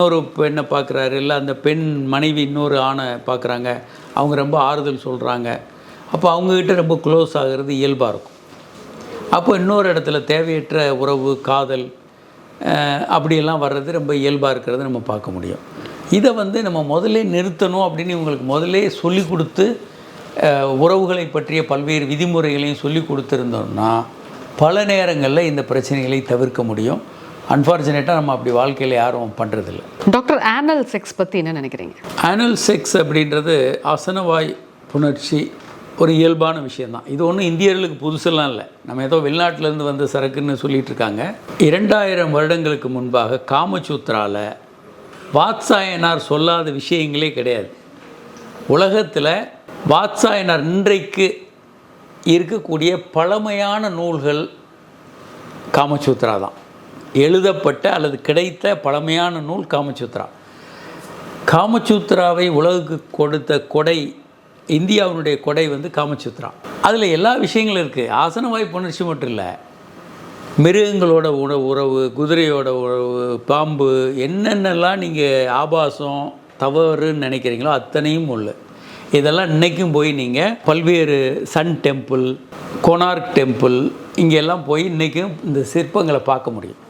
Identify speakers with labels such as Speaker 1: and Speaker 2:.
Speaker 1: இன்னொரு பெண்ணை பார்க்குறாரு, இல்லை அந்த பெண் மனைவி இன்னொரு ஆணை பார்க்குறாங்க, அவங்க ரொம்ப ஆறுதல் சொல்கிறாங்க. அப்போ அவங்கக்கிட்ட ரொம்ப க்ளோஸ் ஆகிறது இயல்பாக இருக்கும். அப்போ இன்னொரு இடத்துல தேவையற்ற உறவு, காதல் அப்படியெல்லாம் வர்றது ரொம்ப இயல்பாக இருக்கிறத நம்ம பார்க்க முடியும். இதை நம்ம முதல்ல நிறுத்தணும் அப்படின்னு இவங்களுக்கு முதல்ல சொல்லி கொடுத்து உறவுகளை பற்றிய பல்வேறு விதிமுறைகளையும் சொல்லி கொடுத்துருந்தோம்னா பல நேரங்களில் இந்த பிரச்சனைகளை தவிர்க்க முடியும். அன்ஃபார்ச்சுனேட்டாக நம்ம அப்படி வாழ்க்கையில் யாரும் பண்ணுறதில்ல.
Speaker 2: டாக்டர், ஆனல் செக்ஸ் பற்றி என்ன நினைக்கிறீங்க?
Speaker 1: ஆனல் செக்ஸ் அப்படின்றது ஆசனவாய் புணர்ச்சி ஒரு இயல்பான விஷயந்தான். இது ஒன்றும் இந்தியர்களுக்கு புதுசெல்லாம் இல்லை. நம்ம ஏதோ வெளிநாட்டிலேருந்து வந்த சரக்குன்னு சொல்லிகிட்டு இருக்காங்க. 2000 வருடங்களுக்கு முன்பாக காமசூத்ராவில் வாத்சாயனார் சொல்லாத விஷயங்களே கிடையாது. உலகத்தில் வாத்சாயனார் இன்றைக்கு இருக்கக்கூடிய பழமையான நூல்கள் காமசூத்ரா தான். எழுதப்பட்ட அல்லது கிடைத்த பழமையான நூல் காமசூத்ரா. காமசூத்ராவை உலகுக்கு கொடுத்த கொடை, இந்தியாவினுடைய கொடை காமசூத்ரா. அதில் எல்லா விஷயங்களும் இருக்குது. ஆசனவாய் புணர்ச்சி மட்டும் இல்லை, மிருகங்களோட உறவு, குதிரையோட உறவு, பாம்பு, என்னென்னலாம் நீங்கள் ஆபாசம் தவறுன்னு நினைக்கிறீங்களோ அத்தனையும் உள்ள. இதெல்லாம் இன்றைக்கும் போய் நீங்கள் பல்வேறு சன் டெம்பிள், கொனார்க் டெம்பிள், இங்கெல்லாம் போய் இன்றைக்கும் இந்த சிற்பங்களை பார்க்க முடியும்.